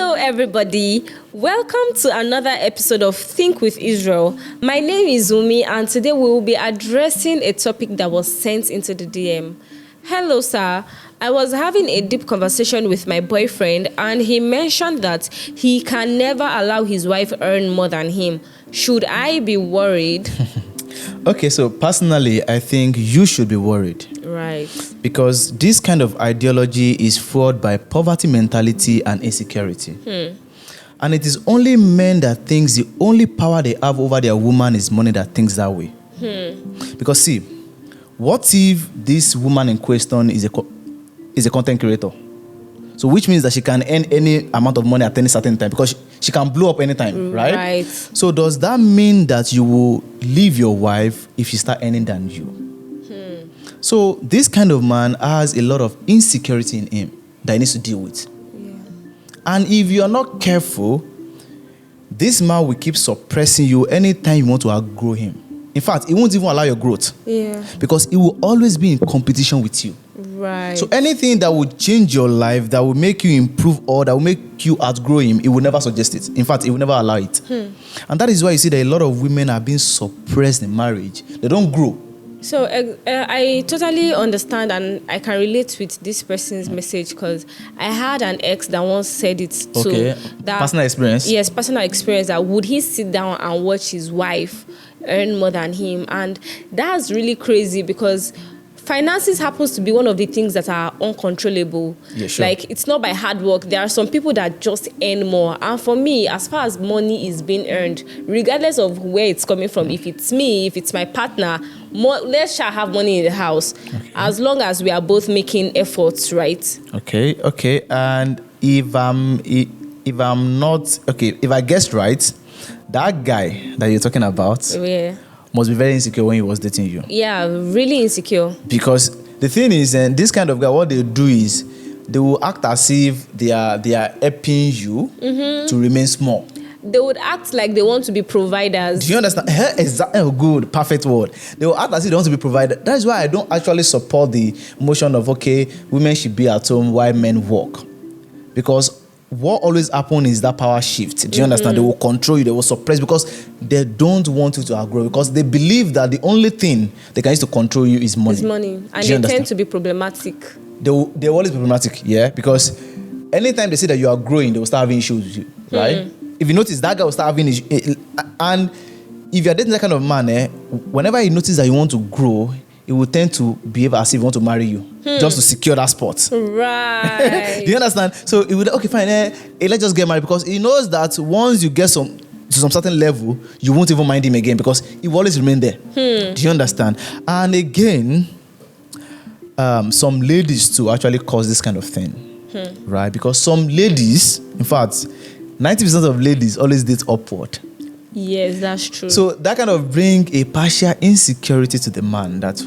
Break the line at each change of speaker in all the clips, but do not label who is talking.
Hello, everybody. Welcome to another episode of Think with Israel. My name is Umi, and today we will be addressing a topic that was sent into the DM. Hello, sir. I was having a deep conversation with my boyfriend, and he mentioned that he can never allow his wife earn more than him. Should I be worried?
Okay, so personally, I think you should be worried.
Right.
Because this kind of ideology is fueled by poverty mentality and insecurity. And it is only men that thinks the only power they have over their woman is money that thinks that way. Because see, what if this woman in question is a content creator? So which means that she can earn any amount of money at any certain time because she can blow up anytime, right?
Right.
So does that mean that you will leave your wife if she start earning than you? So this kind of man has a lot of insecurity in him that he needs to deal with.
Yeah.
And if you're not careful, this man will keep suppressing you anytime you want to outgrow him. In fact, he won't even allow your growth.
Yeah.
Because he will always be in competition with you.
Right.
So anything that will change your life, that will make you improve or that will make you outgrow him, he will never suggest it. In fact, he will never allow it. And that is why you see that a lot of women are being suppressed in marriage. They don't grow.
So I totally understand and I can relate with this person's message because I had an ex that once said it too.
Okay.
That,
personal experience?
Yes, personal experience. That would he sit down and watch his wife earn more than him? And that's really crazy because finances happens to be one of the things that are uncontrollable.
Yeah, sure.
Like, it's not by hard work. There are some people that just earn more. And for me, as far as money is being earned, regardless of where it's coming from, if it's me, if it's my partner, let's shall have money in the house. Okay. As long as we are both making efforts, right?
Okay. And if I guessed right, that guy that you're talking about must be very insecure when he was dating you. Yeah,
really insecure.
Because the thing is, this kind of guy, what they do is they will act as if they are helping you to remain small.
They would act like they want to be providers.
Do you understand? Exactly. Good, perfect word. They will act as if they want to be provided. That is why I don't actually support the motion of, women should be at home while men work. Because what always happens is that power shift. Do you understand? They will control you, they will suppress because they don't want you to outgrow because they believe that the only thing they can use to control you is money.
It's money. And they tend to be problematic.
They will always be problematic, yeah? Because anytime they see that you are growing, they will start having issues with you, right? If you notice, that guy will start having issues. And if you're dating that kind of man, whenever he notices that you want to grow, he will tend to behave as if he wants to marry you just to secure that spot.
Right.
Do you understand? So he would, fine, let's just get married because he knows that once you get to some certain level, you won't even mind him again because he will always remain there. Do you understand? And again, some ladies too actually cause this kind of thing, right? Because some ladies, in fact, 90% of ladies always date upward.
Yes, that's true.
So that kind of bring a partial insecurity to the man that,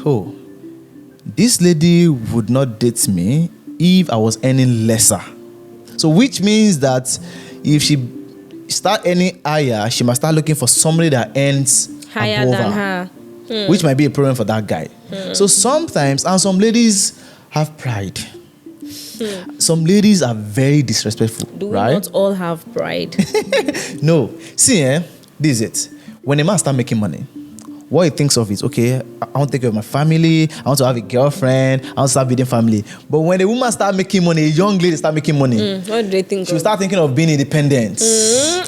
this lady would not date me if I was earning lesser. So which means that if she start earning higher, she must start looking for somebody that earns
higher
above
than her.
Which might be a problem for that guy. So sometimes, and some ladies have pride. Some ladies are very disrespectful.
Do we
right?
not all have pride?
No. See, this is it. When a man start making money, what he thinks of is, I want to take care of my family, I want to have a girlfriend, I want to start building family. But when a woman start making money, a young lady start making money,
what do they think?
She'll start thinking of being independent.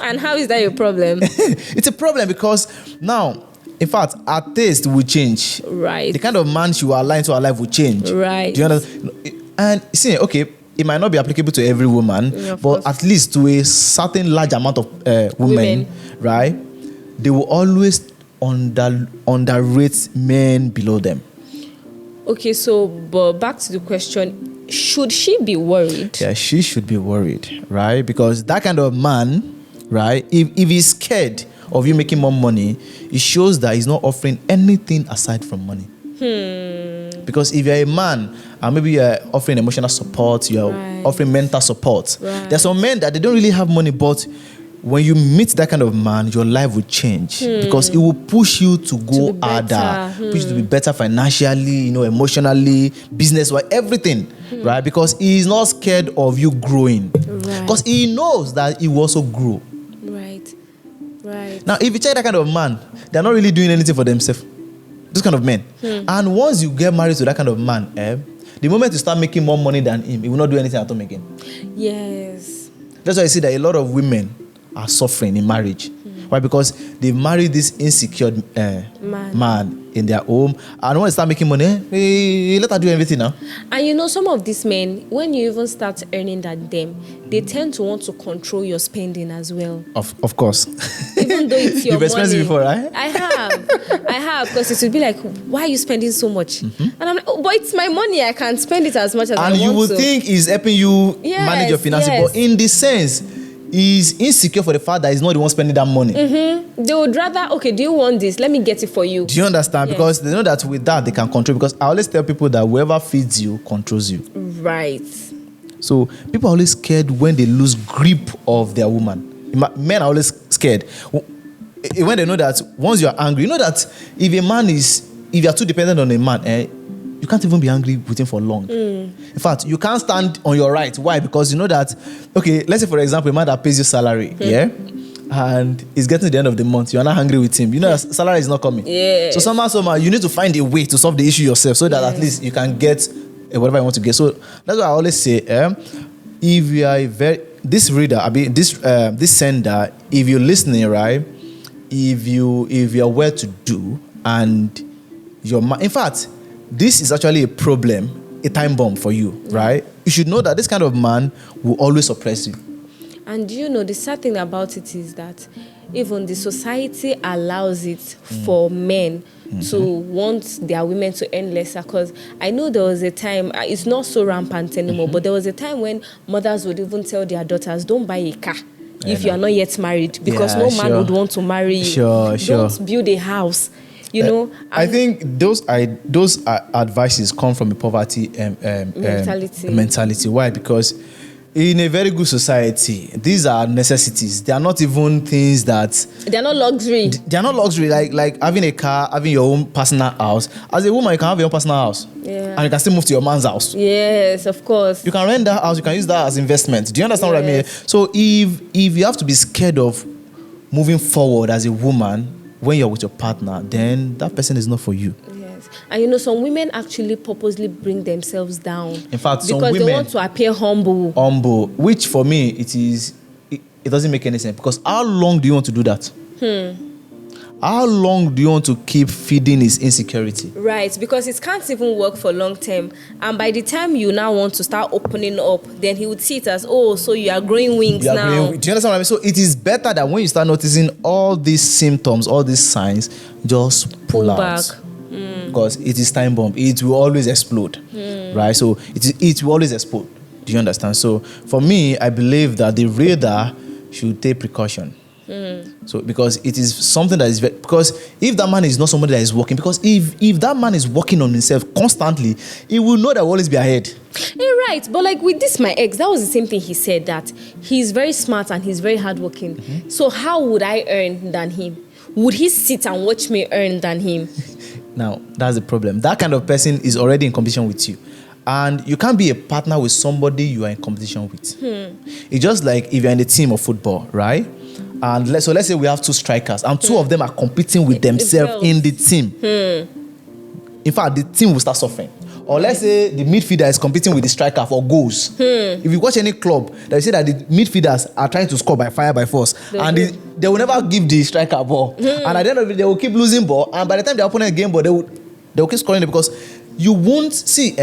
And how is that your problem?
It's a problem because now, in fact, her taste will change.
Right.
The kind of man she will align to her life will change.
Right.
Do you understand? And see, it might not be applicable to every woman, but at least to a certain large amount of women, right? They will always underrate men below them.
Okay, so but back to the question, should she be worried?
Yeah, she should be worried, right? Because that kind of man, right, if he's scared of you making more money, it shows that he's not offering anything aside from money. Because if you're a man and maybe you're offering emotional support, you're offering mental support. There's some men that they don't really have money, but when you meet that kind of man, your life will change because it will push you to go
be
harder,
better.
push you to be better financially, emotionally, business-wise, everything, right? Because he is not scared of you growing, because he knows that he will also grow.
Right.
Now, if you check that kind of man, they're not really doing anything for themselves. This kind of men. And once you get married to that kind of man, the moment you start making more money than him, he will not do anything at home again.
Yes.
That's why I see that a lot of women are suffering in marriage. Why? Because they married this insecure man in their home, and when they start making money, let her do everything now.
And some of these men, when you even start earning than them, they tend to want to control your spending as well.
Of course.
Even though it's your
You've experienced
money.
it before, right?
I have, because it would be like, why are you spending so much? And I'm like, but it's my money. I can't spend it as much as I want to.
And you would think he's helping you manage your finances, but in this sense, he's insecure for the fact that he's not the one spending that money.
They would rather, okay, do you want this? Let me get it for you.
Do you understand?
Yes.
Because they know that with that they can control. Because I always tell people that whoever feeds you controls you.
Right.
So people are always scared when they lose grip of their woman. Men are always scared when they know that once you are angry, you know that if you are too dependent on a man, you can't even be angry with him for long. In fact, you can't stand on your right. Why? Because you know that, okay, let's say for example, a man that pays you salary, and he's getting to the end of the month, you are not angry with him. You know that salary is not coming.
Yes.
So somehow, you need to find a way to solve the issue yourself so that at least you can get whatever you want to get. So that's why I always say, if you are this reader, this sender, if you're listening, right, if you are well to do and in fact, this is actually a problem, a time bomb for you, right? You should know that this kind of man will always oppress you.
And the sad thing about it is that even the society allows it for men to want their women to earn lesser. Because I know there was a time, it's not so rampant anymore, but there was a time when mothers would even tell their daughters, don't buy a car if you are not yet married, because no man would want to marry you. Don't build a house.
I think those advices come from a poverty mentality. Why? Because in a very good society, these are necessities. They are not even things that...
They are not luxury.
They are not luxury. Like having a car, having your own personal house. As a woman, you can have your own personal house. And you can still move to your man's house.
Yes, of course.
You can rent that house. You can use that as investment. Do you understand what I mean? So if you have to be scared of moving forward as a woman when you're with your partner, then that person is not for you.
Yes. And some women actually purposely bring themselves down.
In fact, some
because
women
they want to appear humble.
Which for me, it doesn't make any sense. Because how long do you want to do that? How long do you want to keep feeding his insecurity?
Right, because it can't even work for long term. And by the time you now want to start opening up, then he would see it as, so you are growing wings now.
Do you understand what I mean? So it is better that when you start noticing all these symptoms, all these signs, just pull out.
Back.
Because it is time bomb. It will always explode. Right? So it will always explode. Do you understand? So for me, I believe that the reader should take precaution. So because it is something that is because if that man is not somebody that is working, because if that man is working on himself constantly, he will know that will always be ahead.
Right, but like with this my ex, that was the same thing he said, that he's very smart and he's very hardworking. So how would I earn than him? Would he sit and watch me earn than him?
Now that's the problem. That kind of person is already in competition with you. And you can't be a partner with somebody you are in competition with. It's just like if you're in a team of football, right? And let's say we have two strikers, and two of them are competing with themselves in the team. In fact, the team will start suffering. Or let's say the midfielder is competing with the striker for goals. If you watch any club, they say that the midfielders are trying to score by fire by force, and they will never give the striker ball. And at the end of it, they will keep losing ball. And by the time the opponent game ball, they will keep scoring it, because you won't see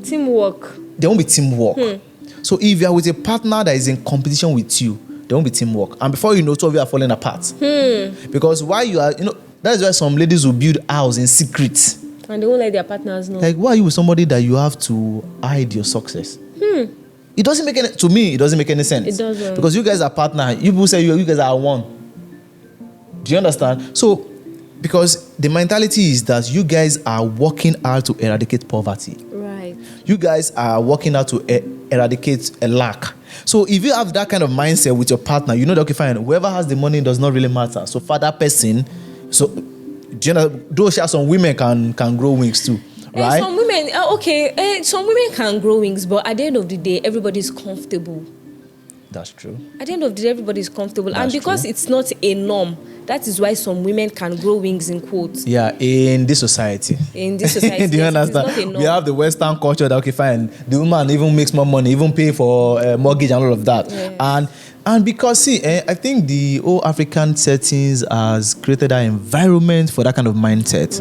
teamwork.
There won't be teamwork. So if you are with a partner that is in competition with you, there won't be teamwork. And before you know, two of you are falling apart. Because why you are, that is why some ladies will build house in secret.
And they won't let their partners know.
Like, why are you with somebody that you have to hide your success? It doesn't make any, to me, it doesn't make any sense.
It doesn't.
Because you guys are partner. You people say you guys are one. Do you understand? So, because the mentality is that you guys are working hard to eradicate poverty.
Right.
You guys are working hard to eradicate a lack. So if you have that kind of mindset with your partner, you know that, okay, fine, whoever has the money does not really matter. So for that person, so though some women can grow wings too, right?
Some women, some women can grow wings, but at the end of the day, everybody's comfortable.
That's true.
At the end of the day, everybody's comfortable.
That's
and because
true.
it's not a norm, that is why some women can grow wings in quotes.
Yeah, in this society.
In this society,
Do you
yes,
understand?
it is not a norm.
We have the Western culture that, okay, fine, the woman even makes more money, even pay for mortgage and all of that.
Yes.
And because, see, I think the whole African settings has created that environment for that kind of mindset.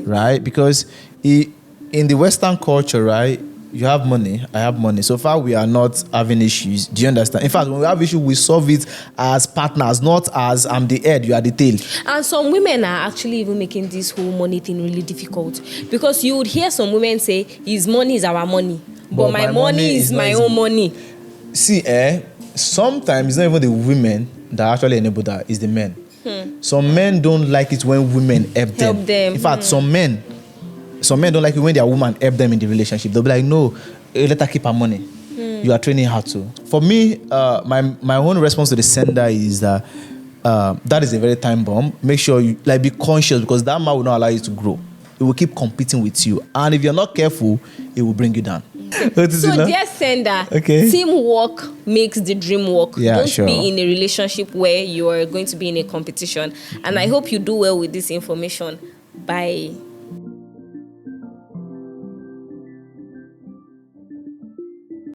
Right? Because in the Western culture, right, you have money, I have money. So far, we are not having issues. Do you understand? In fact, when we have issues, we solve it as partners, not as I'm the head, you are the tail.
And some women are actually even making this whole money thing really difficult. Because you would hear some women say, his money is our money. But my money is my own money.
See, sometimes it's not even the women that actually enable that, it's the men. Some men don't like it when women help them. In fact, some men don't like it when their woman help them in the relationship. They'll be like, no, let her keep her money. You are training her to. For me, my own response to the sender is that that is a very time bomb. Make sure you be conscious, because that man will not allow you to grow. It will keep competing with you. And if you're not careful, it will bring you down.
So, dear sender, teamwork makes the dream work.
Yeah,
Don't
sure.
be in a relationship where you are going to be in a competition. And I hope you do well with this information. Bye.